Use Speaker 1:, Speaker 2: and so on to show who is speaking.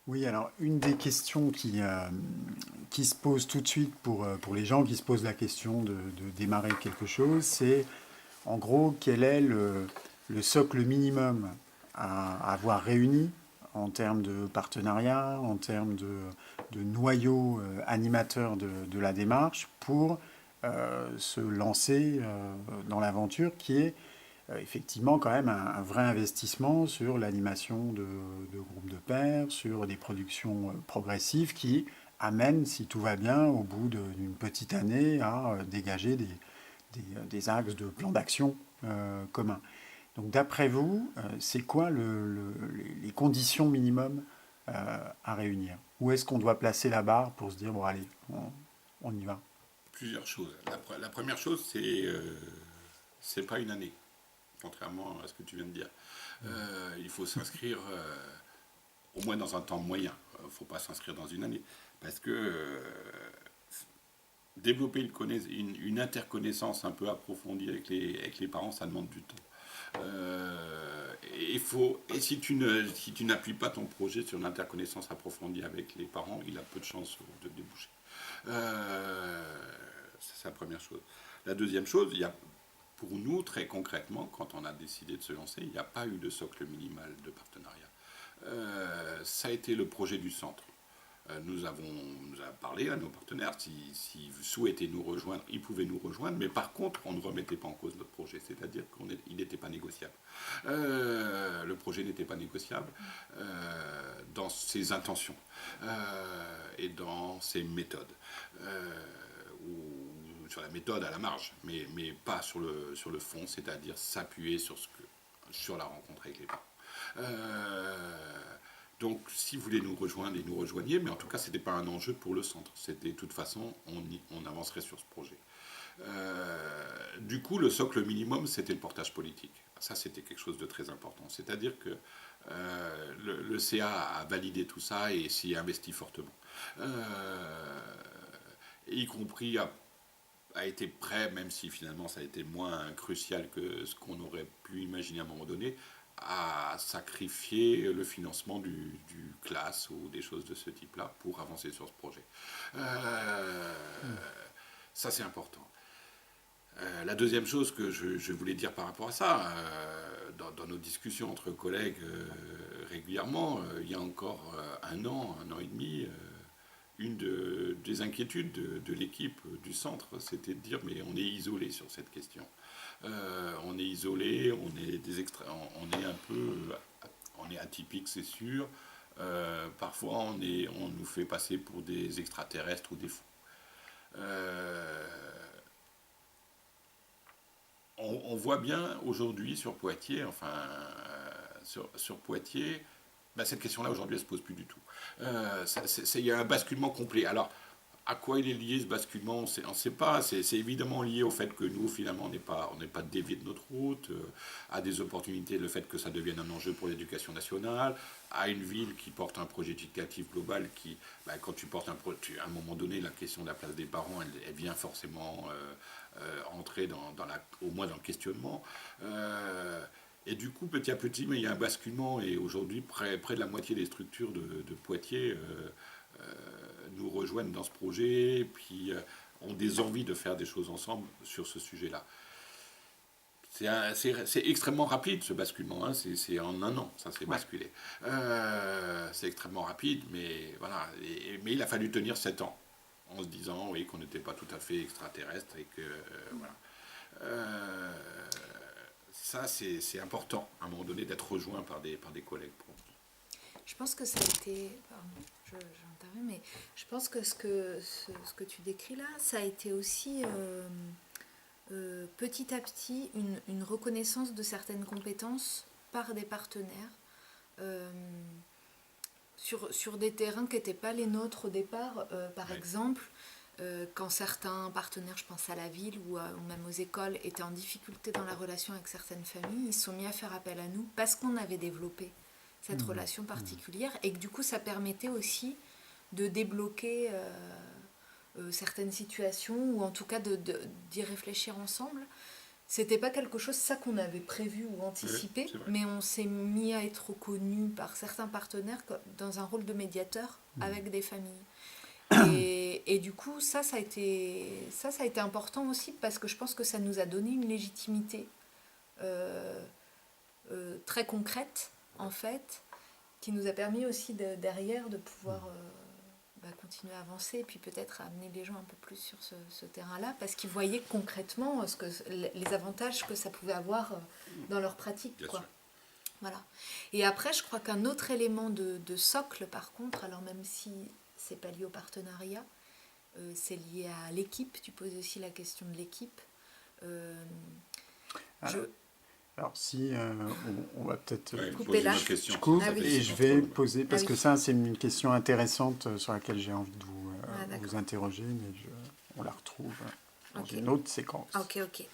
Speaker 1: Oui, alors une des questions qui se pose tout de suite pour les gens qui se posent la question de démarrer quelque chose, c'est en gros quel est le socle minimum à avoir réuni en termes de partenariat, en termes de noyau animateur de la démarche pour se lancer dans l'aventure qui est effectivement quand même un vrai investissement sur l'animation de groupes de pairs, sur des productions progressives qui amènent, si tout va bien, au bout d'une petite année, à dégager des axes de plan d'action communs. Donc d'après vous, c'est quoi les conditions minimum à réunir? Où est-ce qu'on doit placer la barre pour se dire, bon allez, on y va?
Speaker 2: Plusieurs choses. La première chose, c'est pas une année, contrairement à ce que tu viens de dire. Il faut s'inscrire au moins dans un temps moyen. Il ne faut pas s'inscrire dans une année. Parce que développer une interconnaissance un peu approfondie avec les parents, ça demande du temps. Et si tu n'appuies pas ton projet sur une interconnaissance approfondie avec les parents, il a peu de chances de déboucher. C'est la première chose. La deuxième chose, pour nous, très concrètement, quand on a décidé de se lancer, il n'y a pas eu de socle minimal de partenariat. Ça a été le projet du centre. Nous avons parlé à nos partenaires, s'ils souhaitaient nous rejoindre, ils pouvaient nous rejoindre, mais par contre, on ne remettait pas en cause notre projet, c'est-à-dire qu'il n'était pas négociable. Le projet n'était pas négociable dans ses intentions et dans ses méthodes. Ou sur la méthode à la marge, mais pas sur le fond, c'est-à-dire s'appuyer sur la rencontre avec les parents. Donc, si vous voulez nous rejoindre et nous rejoigniez, mais en tout cas, ce n'était pas un enjeu pour le centre. C'était, de toute façon, on avancerait sur ce projet. Du coup, le socle minimum, c'était le portage politique. Ça, c'était quelque chose de très important. C'est-à-dire que le CA a validé tout ça et s'y est investi fortement. Y compris a été prêt, même si finalement ça a été moins crucial que ce qu'on aurait pu imaginer à un moment donné, à sacrifier le financement du classe ou des choses de ce type-là pour avancer sur ce projet. Euh, Ça, c'est important. La deuxième chose que je voulais dire par rapport à ça, dans nos discussions entre collègues régulièrement, il y a encore un an et demi, des inquiétudes de l'équipe du centre, c'était de dire mais on est isolé sur cette question. On est isolé, on est un peu, on est atypique, c'est sûr. Parfois, on nous fait passer pour des extraterrestres ou des fous. Euh, on voit bien aujourd'hui sur Poitiers, sur Poitiers, bah, cette question-là aujourd'hui elle se pose plus du tout. Il y a un basculement complet. Alors à quoi il est lié ce basculement, on ne sait pas. C'est évidemment lié au fait que nous, finalement, on n'est pas dévié de notre route, à des opportunités, le fait que ça devienne un enjeu pour l'éducation nationale, à une ville qui porte un projet éducatif global qui, bah, quand tu portes à un moment donné, la question de la place des parents, elle vient forcément entrer au moins dans le questionnement. Et du coup, petit à petit, mais il y a un basculement, et aujourd'hui, près de la moitié des structures de Poitiers nous rejoignent dans ce projet, et puis ont des envies de faire des choses ensemble sur ce sujet-là. C'est extrêmement rapide ce basculement, hein. C'est en un an, ça s'est
Speaker 1: Ouais.
Speaker 2: basculé. C'est extrêmement rapide, mais voilà. Mais il a fallu tenir 7 ans en se disant oui, qu'on n'était pas tout à fait extraterrestre et que voilà. Euh, Ça, c'est important à un moment donné d'être rejoint par des collègues.
Speaker 3: Je pense que ça a été. Pardon, j'interviens, mais je pense que ce que tu décris là, ça a été aussi petit à petit une reconnaissance de certaines compétences par des partenaires euh, sur des terrains qui n'étaient pas les nôtres au départ. Par
Speaker 2: Ouais.
Speaker 3: exemple, quand certains partenaires, je pense à la ville ou même aux écoles, étaient en difficulté dans la relation avec certaines familles, ils se sont mis à faire appel à nous parce qu'on avait développé cette relation particulière et que du coup ça permettait aussi de débloquer certaines situations ou en tout cas d'y réfléchir ensemble. C'était pas quelque chose ça qu'on avait prévu ou anticipé,
Speaker 2: c'est vrai.
Speaker 3: mais on s'est mis à être reconnu par certains partenaires dans un rôle de médiateur avec des familles. Et du coup, ça a été important aussi parce que je pense que ça nous a donné une légitimité très concrète, en fait, qui nous a permis aussi derrière de pouvoir continuer à avancer et puis peut-être amener les gens un peu plus sur ce terrain-là parce qu'ils voyaient concrètement les avantages que ça pouvait avoir dans leur pratique.
Speaker 2: Bien
Speaker 3: Quoi.
Speaker 2: sûr.
Speaker 3: Voilà. Et après, je crois qu'un autre élément de socle, par contre, alors même si c'est pas lié au partenariat, c'est lié à l'équipe. Tu poses aussi la question de l'équipe.
Speaker 1: Alors si on va peut-être
Speaker 3: couper là.
Speaker 1: je coupe
Speaker 3: Ah oui.
Speaker 1: et je vais poser parce
Speaker 3: Ah oui.
Speaker 1: que ça c'est une question intéressante sur laquelle j'ai envie de vous
Speaker 3: d'accord.
Speaker 1: interroger, mais on la retrouve dans
Speaker 3: Ok.
Speaker 1: une autre séquence.
Speaker 3: Ok.